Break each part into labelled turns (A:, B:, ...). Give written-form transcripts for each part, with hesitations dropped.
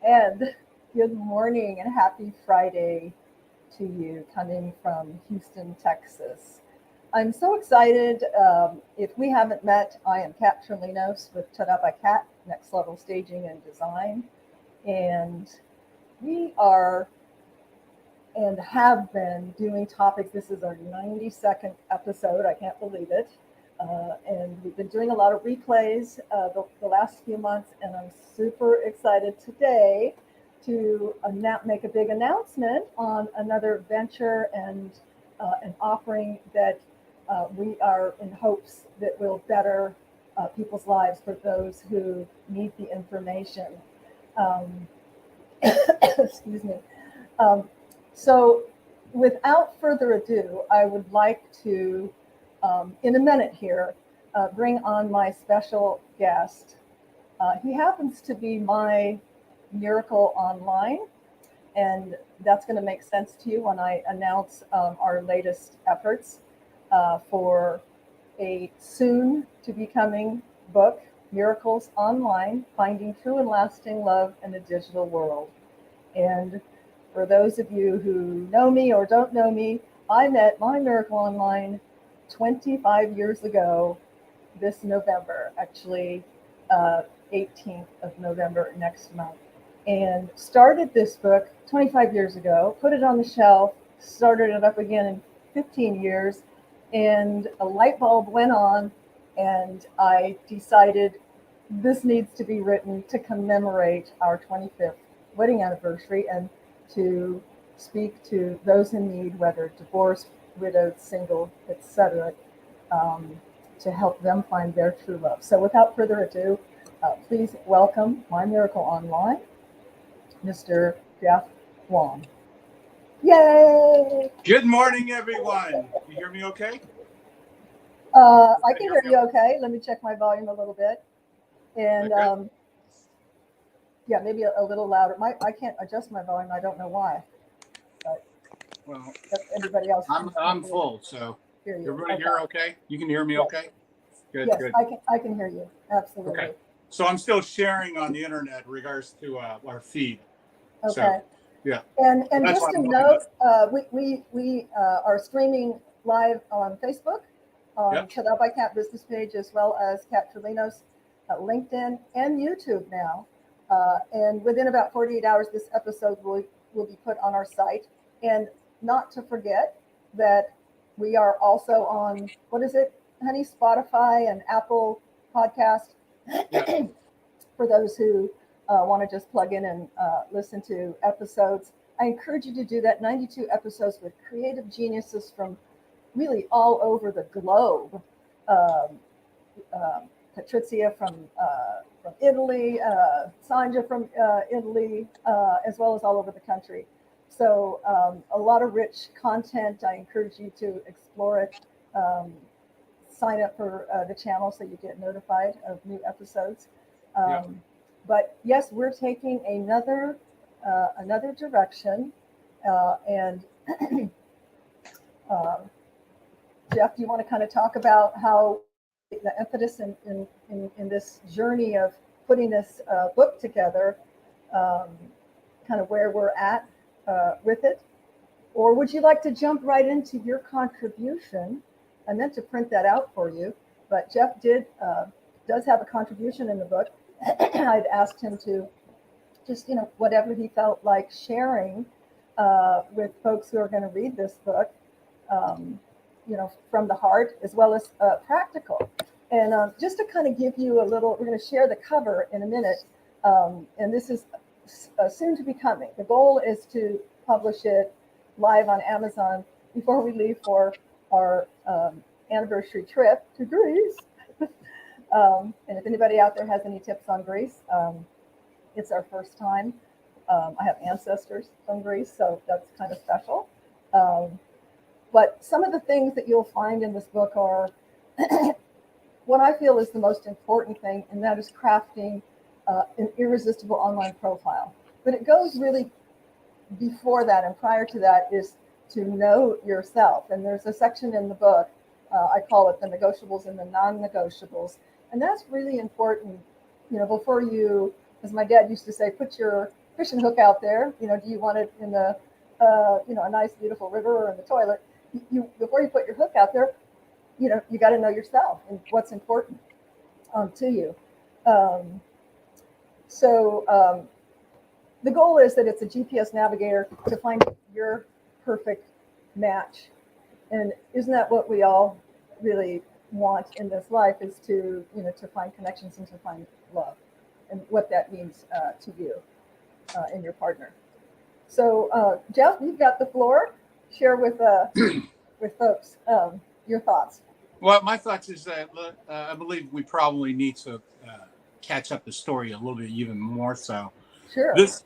A: And good morning and happy Friday to you coming from Houston, Texas. I'm so excited. If we haven't met, I am Kat Trelinos with Tada by Kat, Next Level Staging and Design. And we are and have been doing topics. This is our 92nd episode. I can't believe it. And we've been doing a lot of replays the last few months, and I'm super excited today to make a big announcement on another venture and an offering that we are in hopes that will better people's lives for those who need the information. Um, excuse me. Um, so, without further ado, I would like to, in a minute here, bring on my special guest. He happens to be my miracle online, and that's going to make sense to you when I announce our latest efforts for a soon to be coming book, Miracles Online, Finding True and Lasting Love in a Digital World. And for those of you who know me or don't know me, I met my miracle online 25 years ago this November, actually 18th of November next month, and started this book 25 years ago, put it on the shelf, started it up again in 15 years, and a light bulb went on, and I decided this needs to be written to commemorate our 25th wedding anniversary and to speak to those in need, whether divorced, widowed, single, etc., to help them find their true love. So without further ado, please welcome My Miracle Online, Mr. Jeff Wong. Yay!
B: Good morning, everyone. You hear me okay?
A: I can hear you okay. Let me check my volume a little bit. And yeah, maybe a little louder. I can't adjust my volume. I don't know why. But
B: well,
A: everybody else.
B: I'm full, so everybody here okay? You can hear me okay? Good,
A: yes,
B: good.
A: I can hear you. Absolutely.
B: Okay. So I'm still sharing on the internet in regards to our feed.
A: Okay.
B: So, yeah.
A: And just a note, we are streaming live on Facebook, on Tada by Kat business page, as well as Kat Trelinos, LinkedIn, and YouTube now. And within about 48 hours, this episode will be put on our site. And not to forget that we are also on, what is it, honey, Spotify and Apple Podcast.
B: Yeah.
A: For those who want to just plug in and listen to episodes. I encourage you to do that. 92 episodes with creative geniuses from really all over the globe. Patrizia from Italy, Sanja from Italy, as well as all over the country. So a lot of rich content. I encourage you to explore it. Sign up for the channel so you get notified of new episodes. But yes, we're taking another direction. And Jeff, do you want to kind of talk about how the impetus in this journey of putting this book together, kind of where we're at with it? Or would you like to jump right into your contribution? I meant to print that out for you, but Jeff does have a contribution in the book. I'd asked him to just, whatever he felt like sharing with folks who are going to read this book, from the heart as well as practical. And just to kind of give you a little, we're going to share the cover in a minute. And this is soon to be coming. The goal is to publish it live on Amazon before we leave for our anniversary trip to Greece. And if anybody out there has any tips on Greece, it's our first time. I have ancestors from Greece, so that's kind of special. But some of the things that you'll find in this book are what I feel is the most important thing, and that is crafting an irresistible online profile. But it goes really before that and prior to that is to know yourself. And there's a section in the book, I call it the negotiables and the non-negotiables. And that's really important, before you, as my dad used to say, put your fishing hook out there. Do you want it in the, a nice, beautiful river or in the toilet? You before you put your hook out there, you got to know yourself and what's important to you. Um, so the goal is that it's a GPS navigator to find your perfect match. And isn't that what we all really want in this life, is to, to find connections and to find love, and what that means to you and your partner. So Jeff, you've got the floor. Share with folks your thoughts.
B: Well, my thoughts is that I believe we probably need to catch up the story a little bit even more so.
A: Sure.
B: This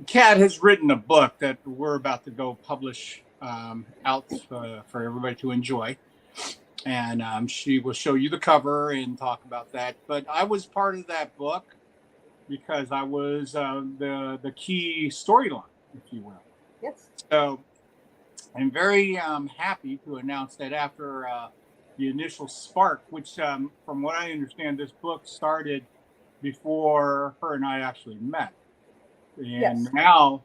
B: Kat has written a book that we're about to go publish out for everybody to enjoy. And she will show you the cover and talk about that. But I was part of that book because I was the key storyline, if you will.
A: Yes.
B: So I'm very happy to announce that after the initial spark, which from what I understand, this book started before her and I actually met. And
A: yes.
B: Now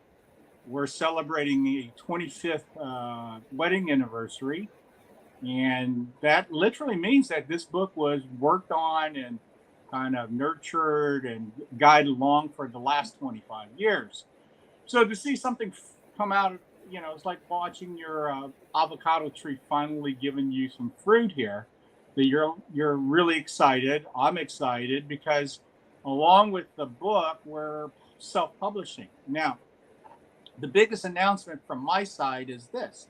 B: we're celebrating the 25th wedding anniversary. And that literally means that this book was worked on and kind of nurtured and guided along for the last 25 years. So to see something come out, it's like watching your avocado tree finally giving you some fruit here. That you're really excited. I'm excited because along with the book, we're self-publishing. Now, the biggest announcement from my side is this.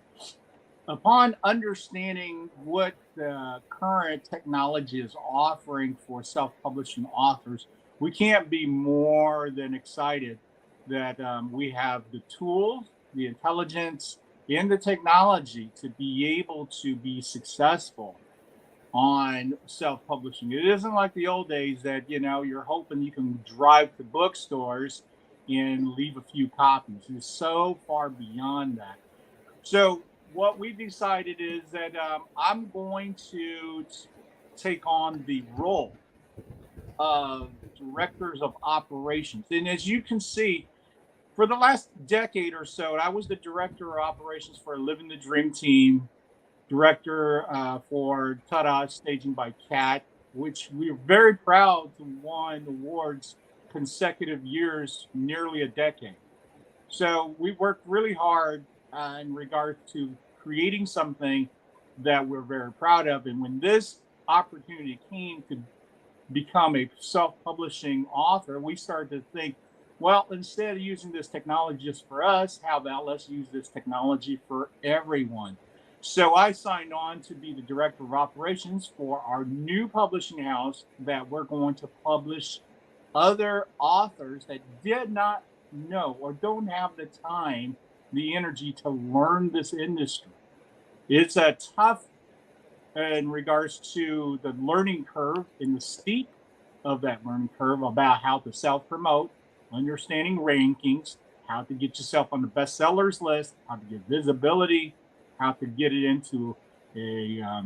B: Upon understanding what the current technology is offering for self-publishing authors, we can't be more than excited that we have the tools, the intelligence, and the technology to be able to be successful on self-publishing. It isn't like the old days that, you're hoping you can drive to bookstores and leave a few copies. It's so far beyond that. So what we decided is that I'm going to take on the role of directors of operations. And as you can see, for the last decade or so, I was the director of operations for Living the Dream Team, director for Ta-Da Staging by Kat, which we're very proud to won awards consecutive years, nearly a decade. So we worked really hard in regard to creating something that we're very proud of. And when this opportunity came to become a self-publishing author, we started to think, well, instead of using this technology just for us, how about let's use this technology for everyone? So I signed on to be the director of operations for our new publishing house that we're going to publish other authors that did not know or don't have the time, the energy to learn this industry. It's a tough in regards to the learning curve and the steep of that learning curve about how to self-promote, understanding rankings, how to get yourself on the bestsellers list, how to get visibility, how to get it into a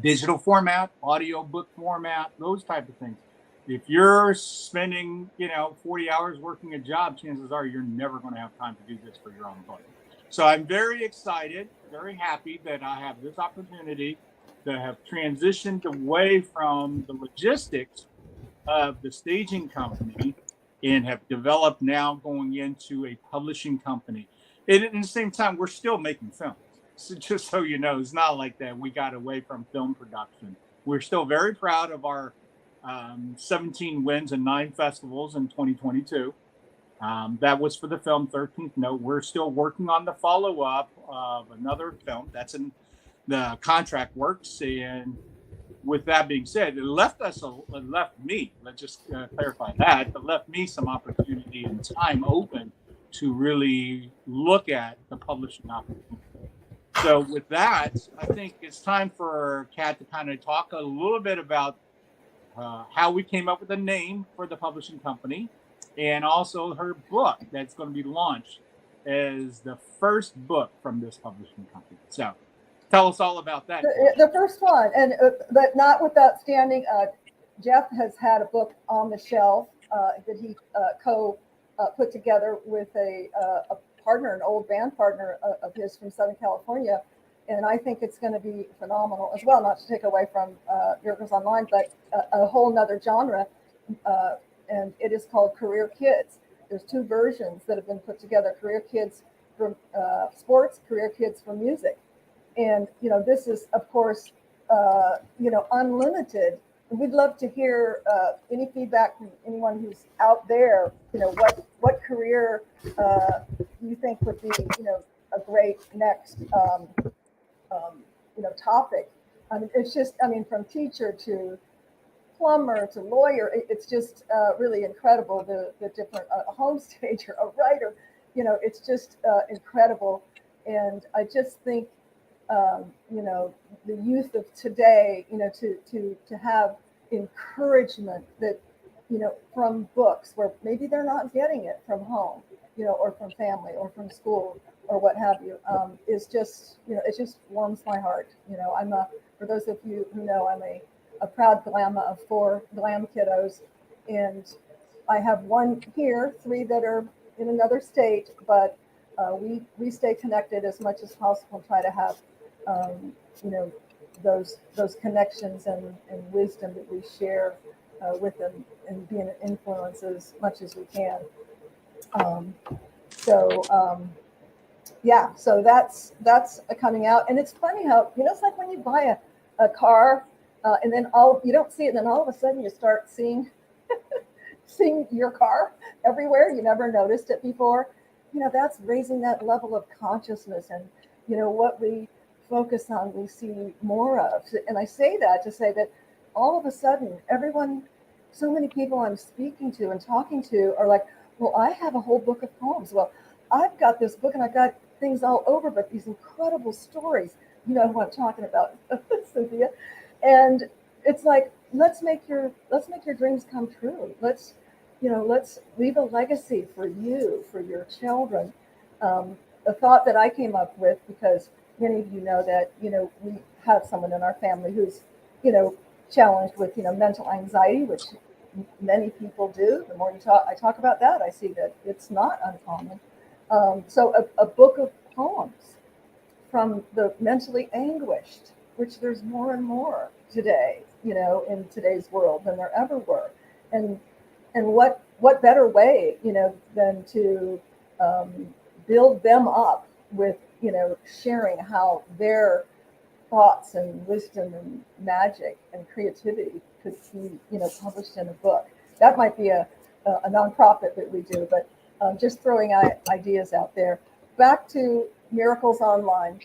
B: digital format, audio book format, those type of things. If you're spending, 40 hours working a job, chances are you're never going to have time to do this for your own book. So I'm very excited, very happy that I have this opportunity to have transitioned away from the logistics of the staging company and have developed now going into a publishing company. And at the same time, we're still making films. So just so you know, it's not like that we got away from film production. We're still very proud of our 17 wins and 9 festivals in 2022. That was for the film 13th Note. We're still working on the follow-up of another film. That's in the contract works. And with that being said, it left me, let's just clarify that, it left me some opportunity and time open to really look at the publishing opportunity. So with that, I think it's time for Kat to kind of talk a little bit about how we came up with a name for the publishing company, and also her book that's going to be launched as the first book from this publishing company. So tell us all about that.
A: The first one, and but not without standing. Jeff has had a book on the shelf that he put together with a partner, an old band partner of his from Southern California. And I think it's going to be phenomenal as well, not to take away from Miracles Online, but a whole nother genre. And it is called Career Kids. There's two versions that have been put together, Career Kids for sports, Career Kids for music. And, this is, of course, unlimited. We'd love to hear any feedback from anyone who's out there, what career you think would be, a great next topic. It's just, from teacher to plumber to lawyer, it's just really incredible. The different a home stager, a writer, it's just incredible. And I just think, the youth of today, to have encouragement that, from books where maybe they're not getting it from home, or from family or from school or what have you, is just, it just warms my heart. For those of you who know, I'm a proud glamma of 4 glam kiddos, and I have 1 here, 3 that are in another state, but we stay connected as much as possible, try to have those connections and wisdom that we share with them, and be an influence as much as we can. So that's coming out. And it's funny how, it's like when you buy a car and then you don't see it, and then all of a sudden you start seeing your car everywhere. You never noticed it before. That's raising that level of consciousness, and what we focus on, we see more of. And I say that to say that all of a sudden, so many people I'm speaking to and talking to are like, well, I have a whole book of poems. Well, I've got this book and I've got things all over, but these incredible stories, you know who I'm talking about, Cynthia. And it's like, let's make your dreams come true. Let's leave a legacy for you, for your children. A thought that I came up with, because many of you know that, we have someone in our family who's, challenged with, mental anxiety, which many people do. The more I talk about that, I see that it's not uncommon. So a book of poems from the mentally anguished, which there's more and more today, in today's world than there ever were. And what better way, than to build them up with, sharing how their thoughts and wisdom and magic and creativity could be, published in a book. That might be a nonprofit that we do, but just throwing ideas out there. Back to Miracles Online.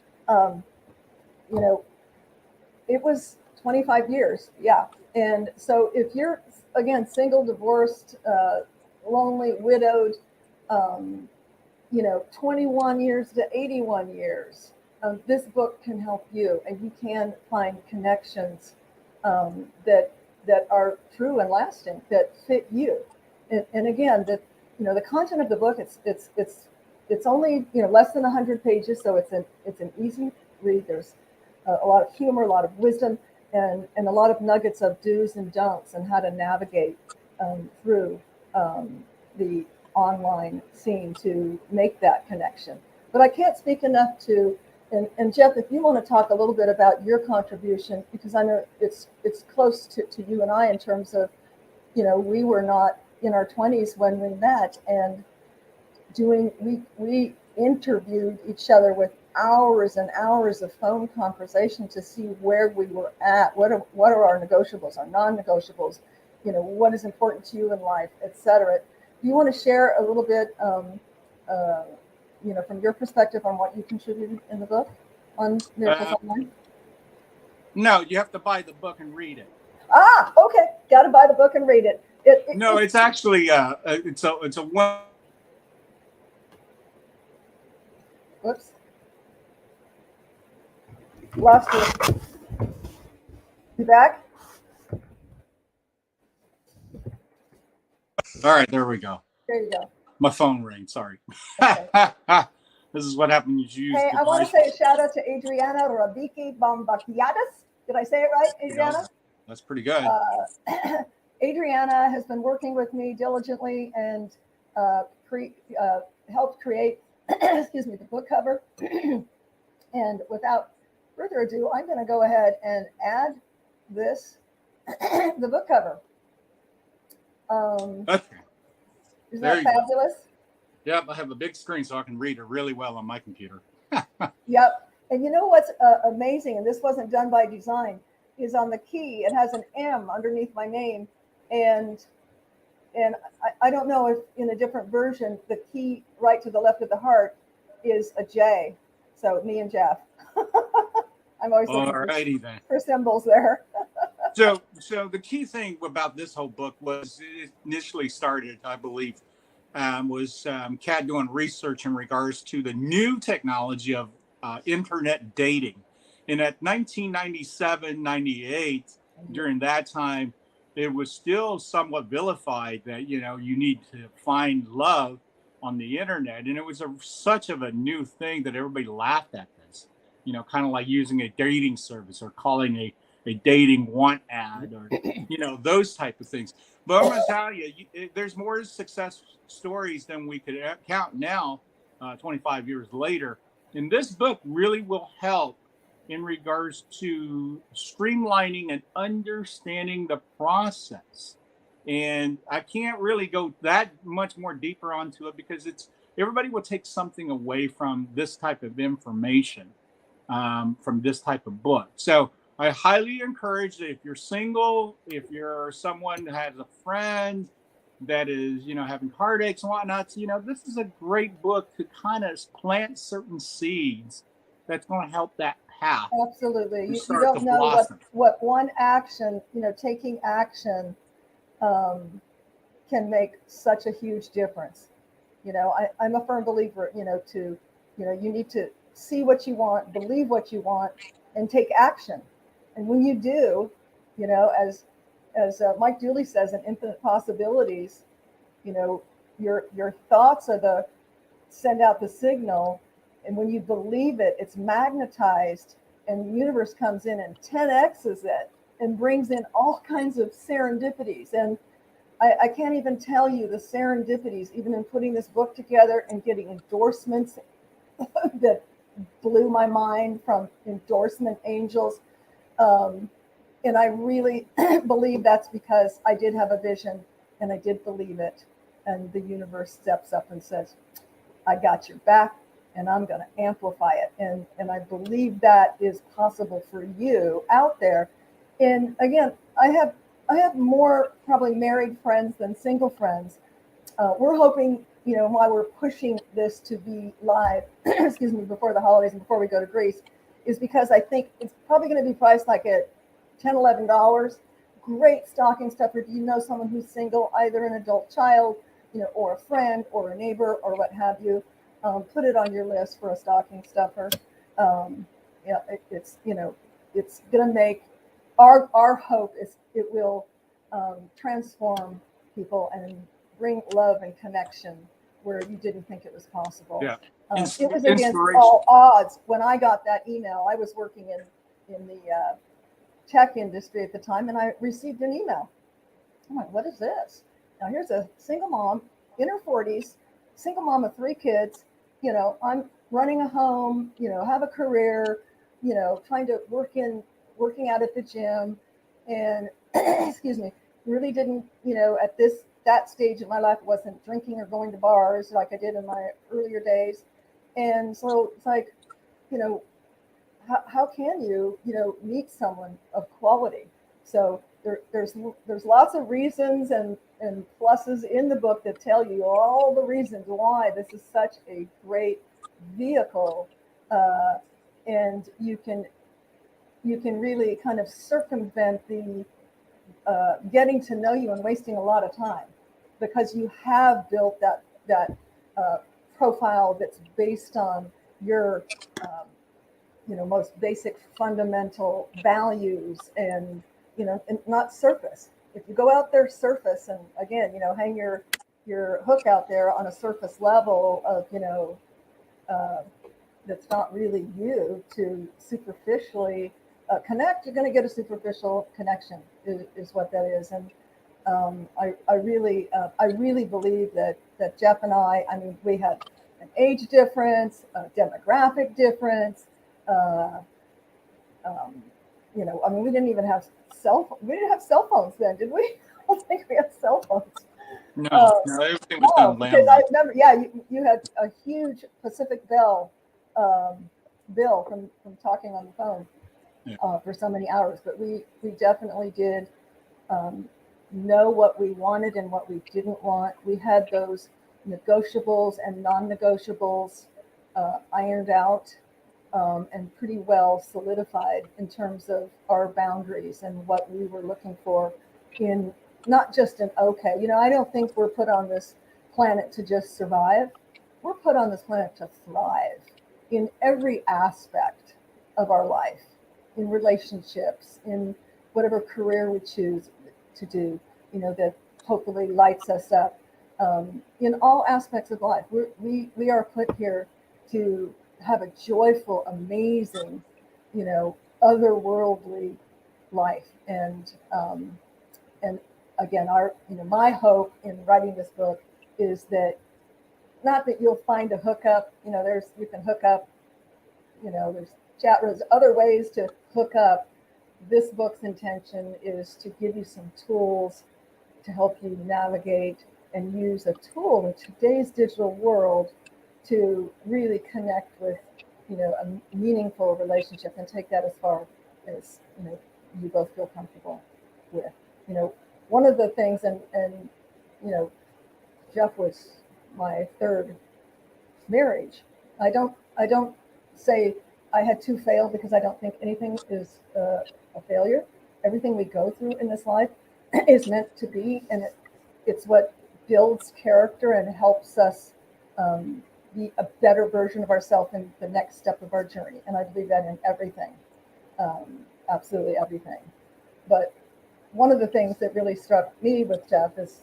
A: It was 25 years, yeah. And so if you're, again, single, divorced, lonely, widowed, 21 years to 81 years, this book can help you, and you can find connections that are true and lasting, that fit you. And again, the content of the book, it's only less than 100 pages, so it's an easy read. There's a lot of humor, a lot of wisdom, and a lot of nuggets of do's and don'ts and how to navigate through the online scene to make that connection. But I can't speak enough to, and Jeff, if you want to talk a little bit about your contribution, because I know it's close to you and I in terms of, we were not in our 20s when we met, and we interviewed each other with hours and hours of phone conversation to see where we were at, what are our negotiables, our non-negotiables, what is important to you in life, etc. Do you want to share a little bit, from your perspective on what you contributed in the book on Miracles Online?
B: No, you have to buy the book and read it.
A: Okay, got to buy the book and read it.
B: No, it's actually it's a one.
A: Whoops. Lost you. You back?
B: All right, there we go.
A: There you go.
B: My phone rang. Sorry.
A: Okay.
B: This is what happens when you use.
A: Hey, I want to say a shout out to Adriana Rabiki Bambakiadis. Did I say it right, Adriana?
B: Yeah, that's pretty good.
A: Adriana has been working with me diligently, and helped create, excuse me, the book cover. And without further ado, I'm going to go ahead and add this, the book cover.
B: Okay.
A: Isn't
B: There
A: that
B: you go.
A: fabulous?
B: Yep, I have a big screen so I can read it really well on my computer.
A: Yep. And you know what's amazing, and this wasn't done by design, is on the key, it has an M underneath my name. And I don't know if in a different version, the key right to the left of the heart is a J. So me and Jeff. I'm always looking
B: Alrighty then.
A: for symbols there.
B: So the key thing about this whole book was it initially started, I believe, was Kat doing research in regards to the new technology of internet dating. And at 1997, 98, during that time, it was still somewhat vilified that, you need to find love on the internet. And it was such of a new thing that everybody laughed at this, kind of like using a dating service or calling a dating want ad or, those type of things. But I'm going to tell you, there's more success stories than we could count now, 25 years later. And this book really will help in regards to streamlining and understanding the process. And I can't really go that much more deeper onto it because everybody will take something away from this type of information, from this type of book. So I highly encourage that if you're single, if you're someone that has a friend that is, having heartaches and whatnot, this is a great book to kind of plant certain seeds that's going to help that path.
A: Absolutely. You
B: Start
A: don't
B: to
A: know
B: blossom.
A: what one action, taking action can make such a huge difference. I'm a firm believer, you need to see what you want, believe what you want, and take action. And when you do, as Mike Dooley says in Infinite Possibilities, your thoughts are send out the signal, and when you believe it, it's magnetized, and the universe comes in and 10x's it and brings in all kinds of serendipities. And I can't even tell you the serendipities, even in putting this book together and getting endorsements that blew my mind from endorsement angels. And I really believe that's because I did have a vision and I did believe it. And the universe steps up and says, I got your back and I'm going to amplify it. And I believe that is possible for you out there. And again, I have more probably married friends than single friends. We're hoping, while we're pushing this to be live, excuse me, before the holidays and before we go to Greece, is because I think it's probably going to be priced like at $10, $11. Great stocking stuffer. If you know someone who's single, either an adult child, or a friend or a neighbor or what have you, put it on your list for a stocking stuffer. It's going to make our hope is it will transform people and bring love and connection where you didn't think it was possible.
B: Yeah.
A: It was against all odds. When I got that email, I was working in the tech industry at the time, and I received an email. I'm like, what is this? Now here's a single mom in her 40s, single mom of 3 kids. I'm running a home, have a career, trying to working out at the gym, and excuse me, really didn't, at that stage of my life, wasn't drinking or going to bars like I did in my earlier days. And so it's like, how can you, meet someone of quality? So there's lots of reasons and pluses in the book that tell you all the reasons why this is such a great vehicle, and you can really kind of circumvent the getting to know you and wasting a lot of time, because you have built that profile that's based on your most basic fundamental values, and and not surface. If you go out there surface and again hang your hook out there on a surface level of that's not really you, to superficially connect, you're going to get a superficial connection is what that is. And I really believe that Jeff and I mean, we had an age difference, a demographic difference. Uh, um, I mean, we didn't have cell phones then, did we? I don't think we had cell phones.
B: No,
A: Uh,
B: no, everything was
A: no,
B: done
A: because
B: landline.
A: I remember, yeah, you had a huge Pacific Bell bill from talking on the phone
B: Yeah.
A: for so many hours. But we definitely did um, know what we wanted and what we didn't want. We had those negotiables and non-negotiables ironed out and pretty well solidified in terms of our boundaries and what we were looking for in not just an okay. I don't think we're put on this planet to just survive. We're put on this planet to thrive in every aspect of our life, in relationships, in whatever career we choose to do, that hopefully lights us up. In all aspects of life, we are put here to have a joyful, amazing, otherworldly life. And again, my hope in writing this book is that not that you'll find a hookup. You can hook up. There's chat rooms, other ways to hook up. This book's intention is to give you some tools to help you navigate and use a tool in today's digital world to really connect with, a meaningful relationship and take that as far as, you both feel comfortable with. One of the things, and Jeff was my third marriage. I don't say I had two fail because I don't think anything is a failure. Everything we go through in this life is meant to be, and it's what builds character and helps us be a better version of ourselves in the next step of our journey. And I believe that in everything, absolutely everything. But one of the things that really struck me with Jeff is,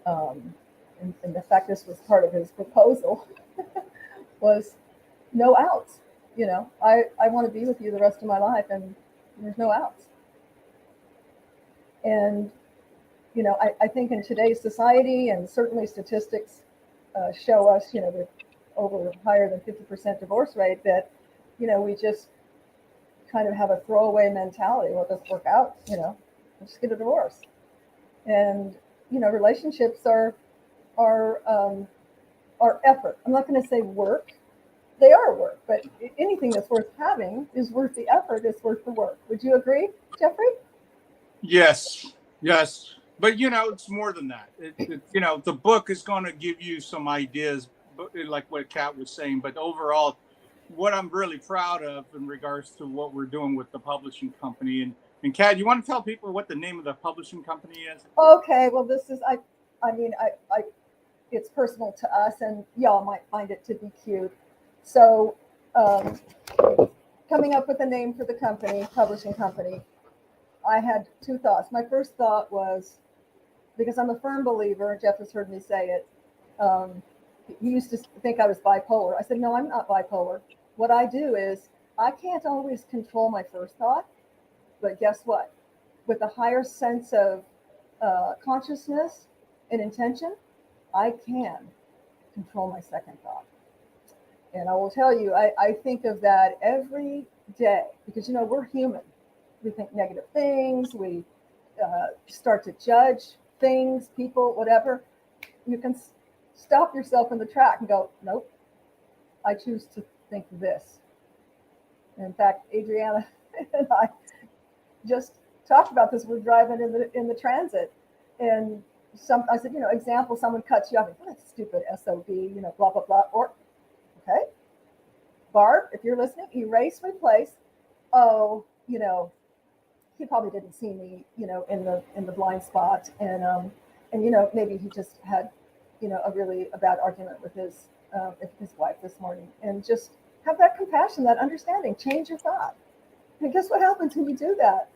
A: and the fact this was part of his proposal, was no outs. I want to be with you the rest of my life, and there's no outs. And I think in today's society, and certainly statistics show us, with over higher than 50% divorce rate, that we just kind of have a throwaway mentality. Well, it doesn't work out, we'll just get a divorce. And relationships are effort. I'm not going to say work. They are work, but anything that's worth having is worth the effort. It's worth the work. Would you agree, Jeffrey?
B: Yes, yes. But it's more than that. The book is going to give you some ideas, like what Kat was saying. But overall, what I'm really proud of in regards to what we're doing with the publishing company, and Kat, you want to tell people what the name of the publishing company is?
A: Okay. Well, this is I mean I it's personal to us, and y'all might find it to be cute. So, coming up with a name for the company, publishing company, I had two thoughts. My first thought was, because I'm a firm believer, Jeff has heard me say it. He used to think I was bipolar. I said, no, I'm not bipolar. What I do is I can't always control my first thought, but guess what? With a higher sense of consciousness and intention, I can control my second thought. And I will tell you, I think of that every day because, we're human. We think negative things. We start to judge things, people, whatever. You can stop yourself in the track and go, nope, I choose to think this. And in fact, Adriana and I just talked about this. We're driving in the transit, and I said, example, someone cuts you off. That's stupid SOB, blah blah blah. Or okay, Barb, if you're listening, erase, replace. Oh, he probably didn't see me, in the blind spot, and maybe he just had, a bad argument with his wife this morning, and just have that compassion, that understanding, change your thought. And guess what happens when you do that?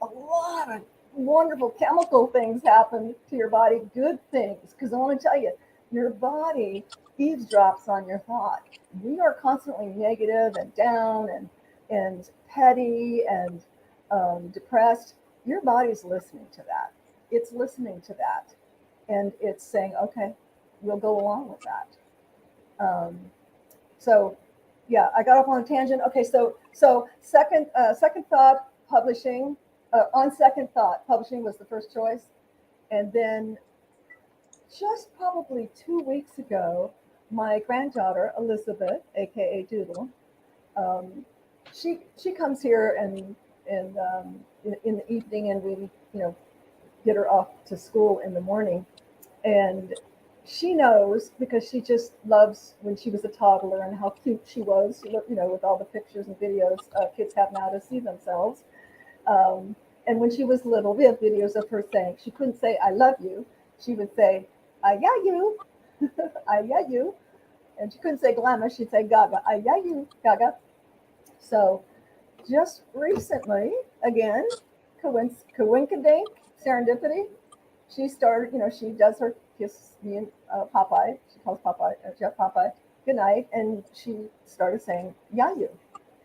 A: A lot of wonderful chemical things happen to your body, good things, because I want to tell you, your body eavesdrops on your thought. We are constantly negative and down and petty and depressed. Your body's listening to that. it's listening to that, and it's saying, okay, we'll go along with that. So yeah, I got off on a tangent. Okay, so second thought, publishing. On second thought, publishing was the first choice, and then just probably 2 weeks ago, my granddaughter Elizabeth, aka Doodle, she comes here in the evening, and we get her off to school in the morning, and she knows because she just loves when she was a toddler and how cute she was, with all the pictures and videos kids have now to see themselves. And when she was little, we have videos of her saying, she couldn't say "I love you," she would say "I yeah you," "I yeah you," and she couldn't say glamour, she'd say "Gaga," "I yeah you, Gaga." So just recently, again, coinkadink, serendipity, she started, she does her kiss me and Popeye. She calls Popeye, Jeff Popeye, good night. And she started saying, yeah, you,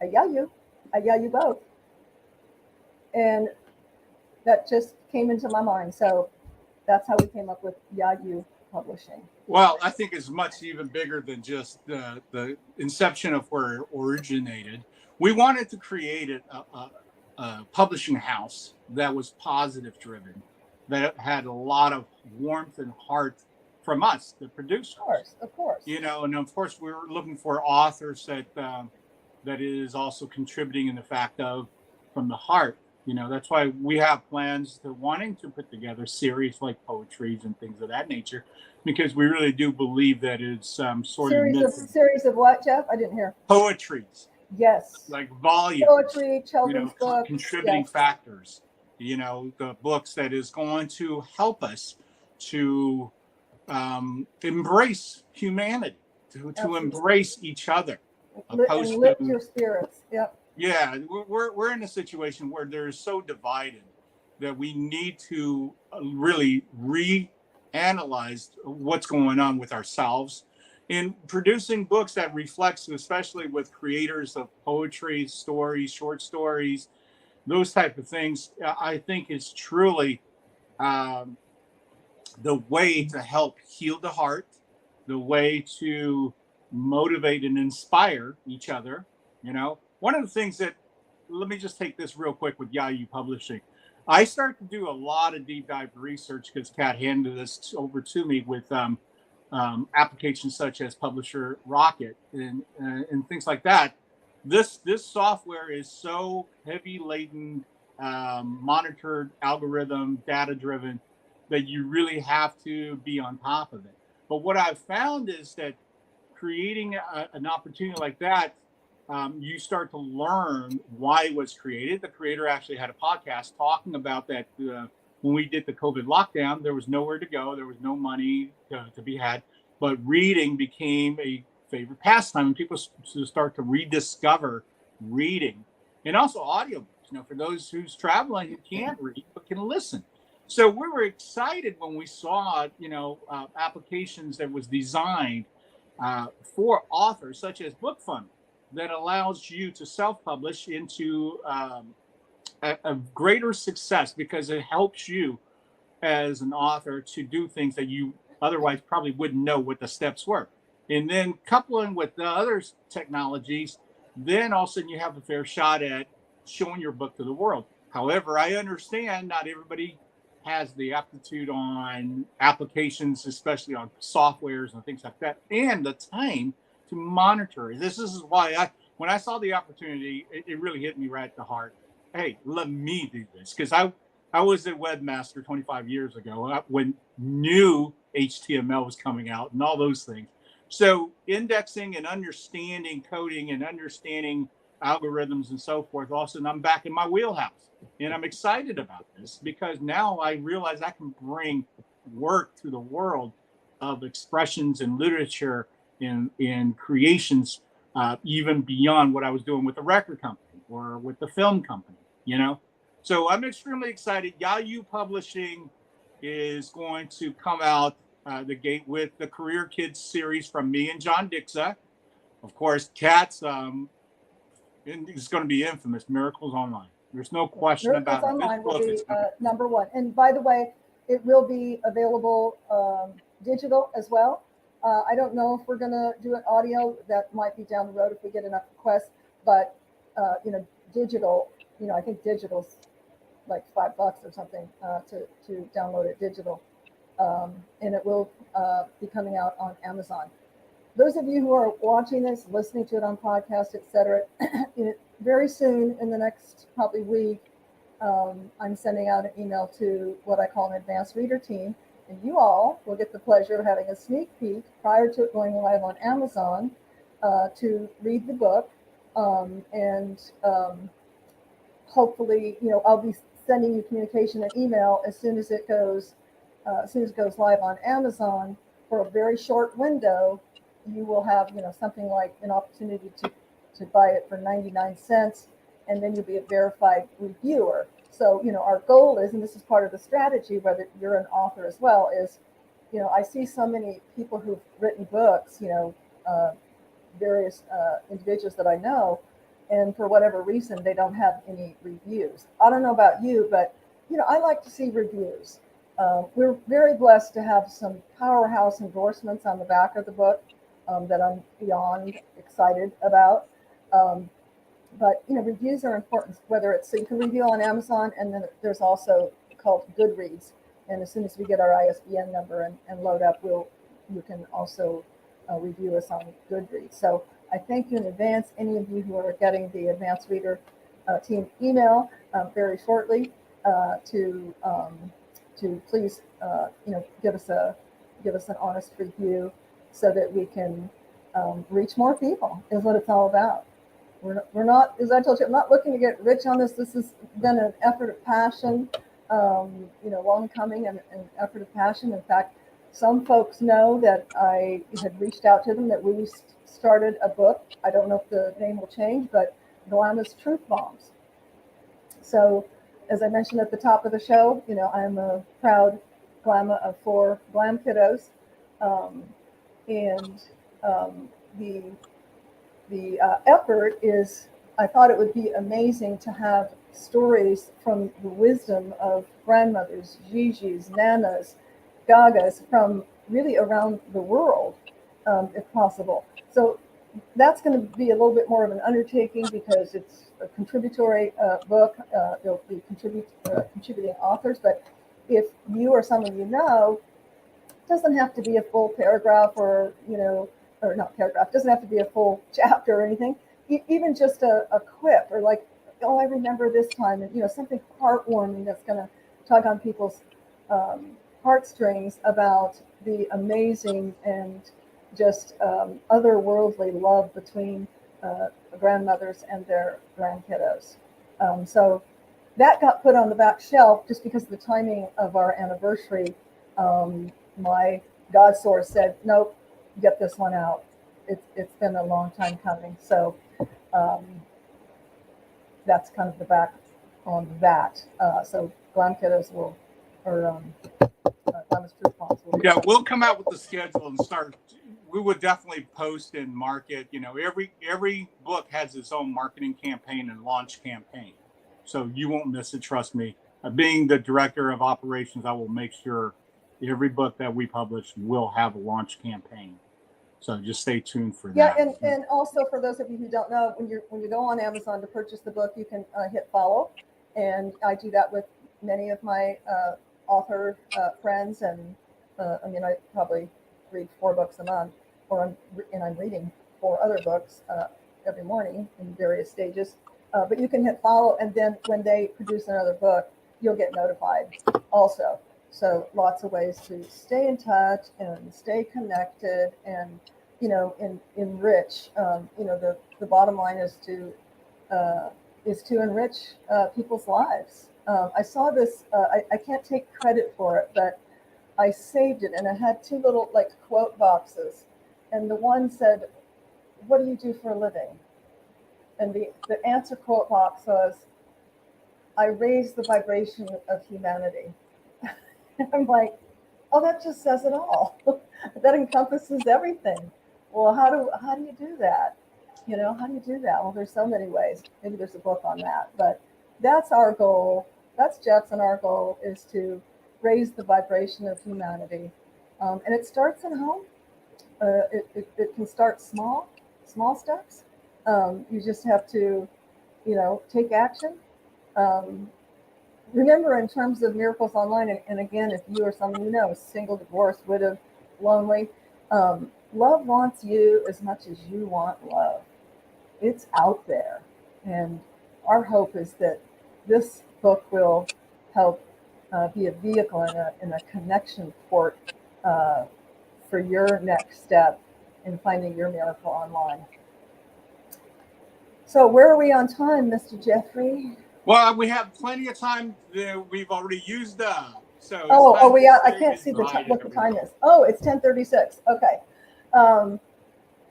A: I yeah, you, I yeah, you both. And that just came into my mind. So that's how we came up with Yeah You Publishing.
B: Well, I think it's much even bigger than just the inception of where it originated. We wanted to create a publishing house that was positive driven, that had a lot of warmth and heart from us, the producers.
A: Of course.
B: And of course we were looking for authors that is also contributing in the fact of from the heart. That's why we have plans to wanting to put together series like poetries and things of that nature, because we really do believe that it's
A: series of what, Jeff? I didn't hear.
B: Poetries.
A: Yes.
B: Like volumes.
A: Poetry, children's books.
B: Contributing factors. The books that is going to help us to embrace humanity, to embrace each other.
A: And lift your spirits. Yep.
B: Yeah, we're in a situation where they're so divided that we need to really reanalyze what's going on with ourselves in producing books that reflects, especially with creators of poetry, stories, short stories, those type of things. I think is truly the way to help heal the heart, the way to motivate and inspire each other. One of the things that, let me just take this real quick with Yayu Publishing. I started to do a lot of deep dive research because Kat handed this over to me with applications such as Publisher Rocket and things like that. This software is so heavy laden, monitored, algorithm, data driven, that you really have to be on top of it. But what I've found is that creating an opportunity like that, you start to learn why it was created. The creator actually had a podcast talking about that. When we did the COVID lockdown, there was nowhere to go. There was no money to be had. But reading became a favorite pastime, and people start to rediscover reading. And also audiobooks, for those who's traveling who can't read but can listen. So we were excited when we saw, applications that was designed for authors, such as BookFunnel, that allows you to self-publish into a greater success, because it helps you as an author to do things that you otherwise probably wouldn't know what the steps were. And then coupling with the other technologies, then all of a sudden you have a fair shot at showing your book to the world. However, I understand not everybody has the aptitude on applications, especially on softwares and things like that, and the time to monitor. This is why when I saw the opportunity, it really hit me right at the heart. Hey, let me do this, because I was a webmaster 25 years ago when new HTML was coming out and all those things. So indexing and understanding coding and understanding algorithms and so forth, all of a sudden I'm back in my wheelhouse. And I'm excited about this because now I realize I can bring work to the world of expressions and literature and creations, even beyond what I was doing with the record company or with the film company, So I'm extremely excited. Yayu Publishing is going to come out the gate with the Career Kids series from me and John Dixa. Of course, Kat's it's going to be infamous, Miracles Online. There's no question
A: Miracles
B: about it.
A: Online will be number one. And by the way, It will be available digital as well. I don't know if we're going to do an audio. That might be down the road if we get enough requests. But digital. I think digital's like $5 or something to download it digital, and it will be coming out on Amazon. Those of you who are watching this, listening to it on podcast, etc., very soon in the next probably week, I'm sending out an email to what I call an advanced reader team, and you all will get the pleasure of having a sneak peek prior to it going live on Amazon to read the book, and hopefully, I'll be sending you communication and email as soon as it goes live on Amazon for a very short window. You will have, something like an opportunity to buy it for 99 cents, and then you'll be a verified reviewer. So, our goal is, and this is part of the strategy, whether you're an author as well, is, I see so many people who've written books, various individuals that I know, and for whatever reason, they don't have any reviews. I don't know about you, but, I like to see reviews. We're very blessed to have some powerhouse endorsements on the back of the book that I'm beyond excited about. But reviews are important, whether it's, so you can review on Amazon, and then there's also called Goodreads. And as soon as we get our ISBN number and load up, you can also review us on Goodreads. So I thank you in advance, any of you who are getting the Advanced Reader team email very shortly, to please give us an honest review so that we can reach more people, is what it's all about. We're not, as I told you, I'm not looking to get rich on this. This has been an effort of passion, long coming, and an effort of passion. In fact, some folks know that I had reached out to them, that we started a book. I don't know if the name will change, but Glamma's Truth Bombs. So, as I mentioned at the top of the show, I'm a proud Glamma of 4 Glam kiddos, and the effort is, I thought it would be amazing to have stories from the wisdom of grandmothers, Gigi's, Nanas, Gagas from really around the world, if possible. So that's going to be a little bit more of an undertaking because it's a contributory book. There'll be contributing authors, but if you or some of you know, it doesn't have to be a full paragraph or not paragraph, doesn't have to be a full chapter or anything. Even just a quip, or like, oh, I remember this time, and something heartwarming that's going to tug on people's heartstrings about the amazing and just otherworldly love between grandmothers and their grandkiddos. So that got put on the back shelf just because of the timing of our anniversary. My God source said, nope, get this one out. It's been a long time coming. So that's kind of the back on that. So Glam Kiddos Glam's Truth Bombs will.
B: Yeah, we'll come out with the schedule and start. We would definitely post and market. Every book has its own marketing campaign and launch campaign. So you won't miss it, trust me. Being the director of operations, I will make sure every book that we publish will have a launch campaign. So just stay tuned for that.
A: Yeah, and also for those of you who don't know, when you go on Amazon to purchase the book, you can hit follow, and I do that with many of my author friends, and I probably read 4 books a month, and I'm reading 4 other books every morning in various stages. But you can hit follow, and then when they produce another book, you'll get notified also. So lots of ways to stay in touch and stay connected and, enrich. The bottom line is to enrich people's lives. I saw this, I can't take credit for it, but I saved it, and it had 2 little quote boxes. And the one said, "What do you do for a living?" And the answer quote box was, "I raise the vibration of humanity." I'm like, oh, that just says it all. That encompasses everything. Well, how do you do that? How do you do that? Well, there's so many ways. Maybe there's a book on that, but that's our goal. That's Jeff's and our goal, is to raise the vibration of humanity. And it starts at home. It can start small steps. You just have to, take action. Um, Remember, in terms of miracles online, and again, if you or someone you know is single, divorced, widowed, lonely, love wants you as much as you want love. It's out there. And our hope is that this book will help be a vehicle and a connection port uh, for your next step in finding your miracle online. So, where are we on time, Mr. Jeffrey?
B: Well, we have plenty of time that we've already used up. So
A: I can't see what the time is. It's 10:36. Okay.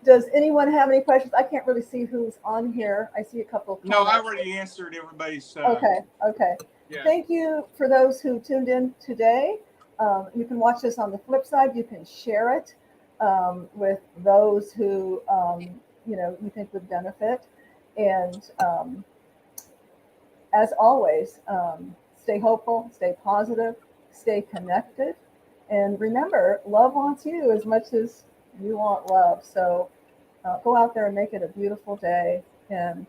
A: Does anyone have any questions? I can't really see who's on here. I see a couple of comments.
B: No, I already answered everybody's.
A: Okay.
B: Yeah.
A: Thank you for those who tuned in today. You can watch this on the flip side. You can share it with those who you think would benefit. And as always, stay hopeful, stay positive, stay connected, and remember, love wants you as much as you want love. So go out there and make it a beautiful day, and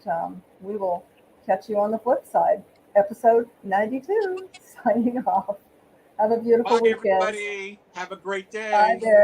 A: we will catch you on the flip side. Episode 92, signing off. Have a beautiful weekend.
B: Everybody. Have a great day.
A: Bye there.